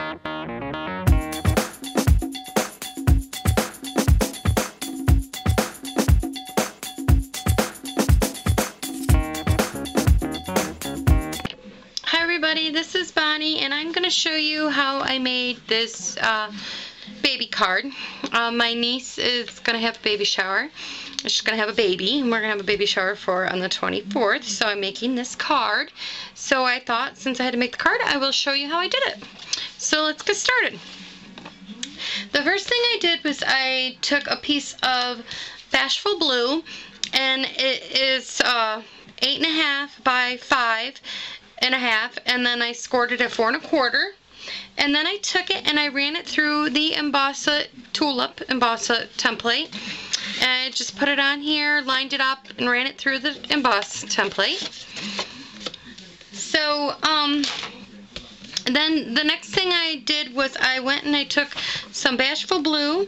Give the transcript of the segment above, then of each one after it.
Hi everybody, this is Bonnie and I'm going to show you how I made this baby card. My niece is going to have a baby shower. She's going to have a baby and we're going to have a baby shower for on the 24th, so I'm making this card. So I thought since I had to make the card, I will show you how I did it. So let's get started. The first thing I did was I took a piece of Bashful Blue, and it is 8.5 by 5.5, and then I scored it at 4 1/4, and then I took it and I ran it through the Embossa Tulip Embossa template, and I just put it on here, lined it up, and ran it through the Emboss template. So then the next thing I did was I went and I took some Bashful Blue,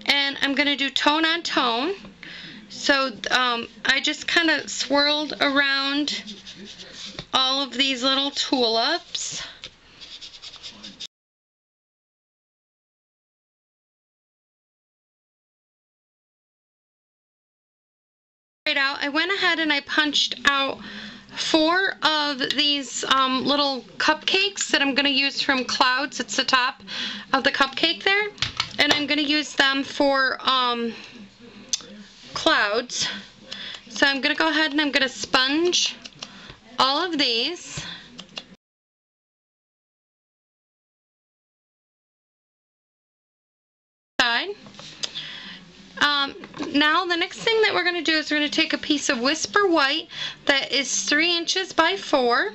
and I'm going to do tone on tone. So I just kind of swirled around all of these little tulips. Right out, I went ahead and I punched out 4 of these little cupcakes that I'm going to use from Clouds. It's the top of the cupcake there, and I'm going to use them for clouds. So I'm going to go ahead and I'm going to sponge all of these. Now the next thing that we're going to do is we're going to take a piece of Whisper White that is 3 inches by 4,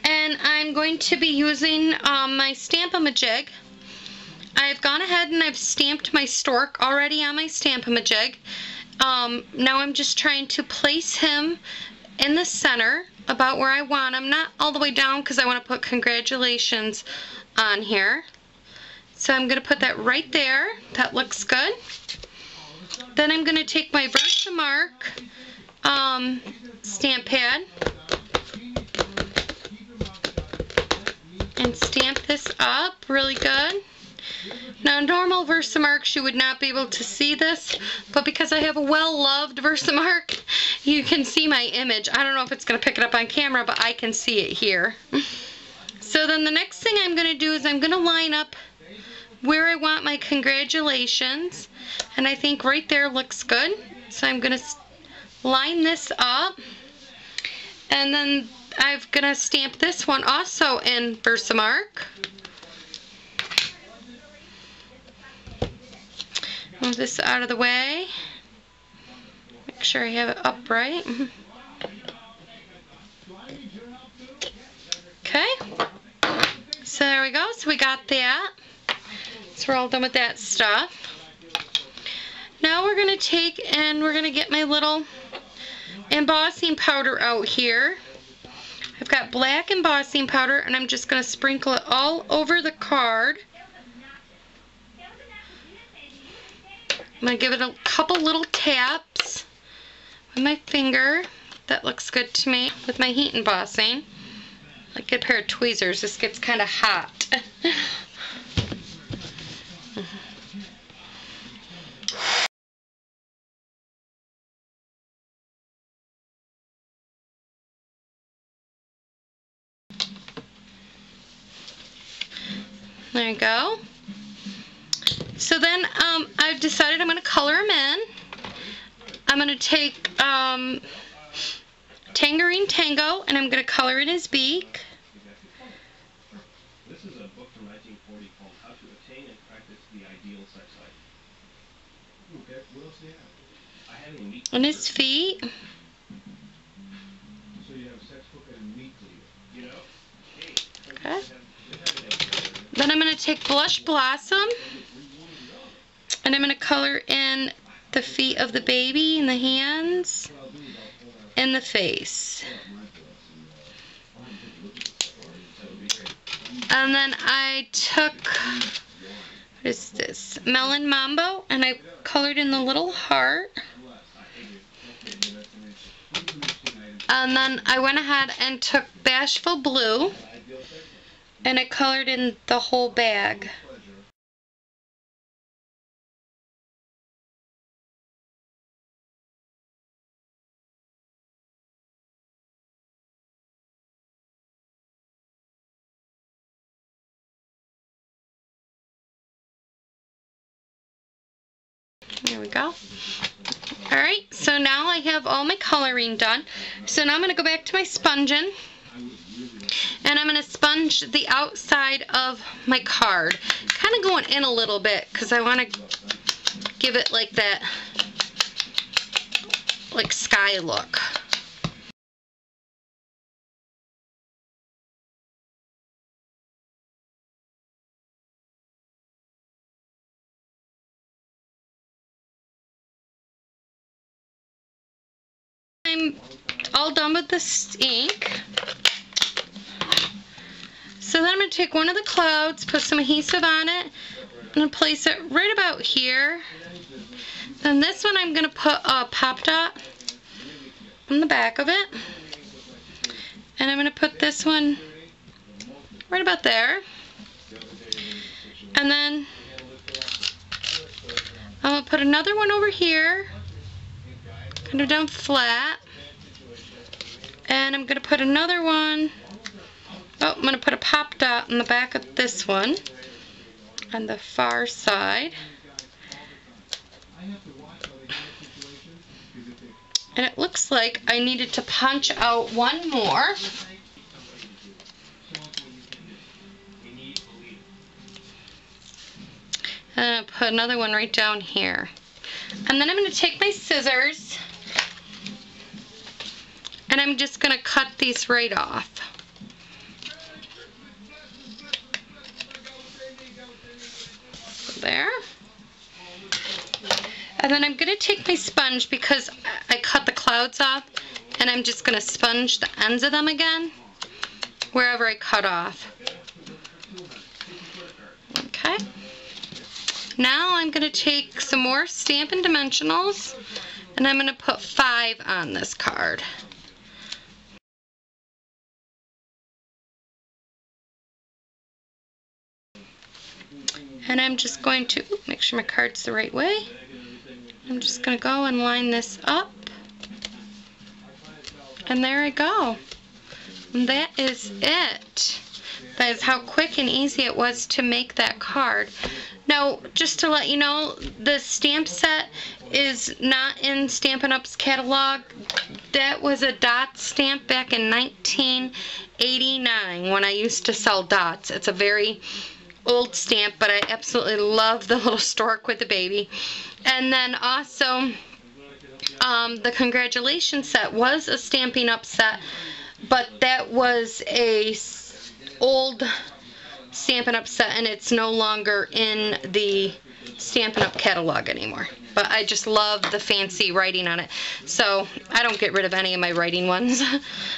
and I'm going to be using my Stamp-A-Majig. I've gone ahead and I've stamped my stork already on my Stamp-A-Majig. Now I'm just trying to place him in the center about where I want him, not all the way down because I want to put congratulations on here. So I'm going to put that right there. That looks good. Then I'm going to take my Versamark stamp pad and stamp this up really good. Now, normal Versamarks, you would not be able to see this, but because I have a well-loved Versamark, you can see my image. I don't know if it's going to pick it up on camera, but I can see it here. So then the next thing I'm going to do is I'm going to line up where I want my congratulations, and I think right there looks good. So I'm going to line this up, and then I'm going to stamp this one also in Versamark. Move this out of the way. Make sure I have it upright. Okay. So there we go. So we got that. So we're all done with that stuff. Now we're going to take and we're going to get my little embossing powder out here. I've got black embossing powder, and I'm just going to sprinkle it all over the card. I'm going to give it a couple little taps with my finger. That looks good to me with my heat embossing. Like a pair of tweezers. This gets kind of hot. There you go. So then I've decided I'm going to color him in. I'm going to take Tangerine Tango, and I'm going to color in his beak. This is a book from 1940 called How to Attain and Practice the Ideal Sex Life. Okay, what else do you have? I have a meat. On his feet. So you have sex book and meat cleaver. You know? Hey. Okay. Then I'm going to take Blush Blossom, and I'm going to color in the feet of the baby, and the hands, and the face. And then I took, what is this, Melon Mambo, and I colored in the little heart. And then I went ahead and took Bashful Blue, and I colored in the whole bag. There we go. Alright, so now I have all my coloring done. So now I'm going to go back to my sponging. And I'm going to sponge the outside of my card. Kind of going in a little bit because I want to give it like that, like sky look. I'm all done with this ink. So then I'm going to take one of the clouds, put some adhesive on it, and place it right about here. Then this one I'm going to put a pop dot on the back of it. And I'm going to put this one right about there. And then I'm going to put another one over here, kind of down flat. And I'm going to put another one, I'm going to put a pop dot on the back of this one on the far side. And it looks like I needed to punch out one more. And I'll put another one right down here. And then I'm going to take my scissors and I'm just going to cut these right off. There. And then I'm going to take my sponge because I cut the clouds off, and I'm just going to sponge the ends of them again wherever I cut off. Okay. Now I'm going to take some more Stampin' Dimensionals and I'm going to put 5 on this card. And I'm just going to make sure my card's the right way. I'm just going to go and line this up. And there I go. And that is it. That is how quick and easy it was to make that card. Now, just to let you know, the stamp set is not in Stampin' Up's catalog. That was a dot stamp back in 1989 when I used to sell dots. It's a very old stamp, but I absolutely love the little stork with the baby. And then also, the Congratulations set was a Stampin' Up set, but that was a old Stampin' Up set, and it's no longer in the Stampin' Up catalog anymore. But I just love the fancy writing on it, so I don't get rid of any of my writing ones.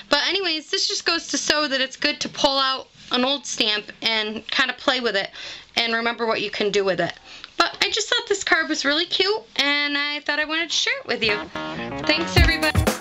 But anyways, this just goes to show that it's good to pull out an old stamp and kind of play with it and remember what you can do with it. But I just thought this card was really cute, and I thought I wanted to share it with you. Thanks, everybody.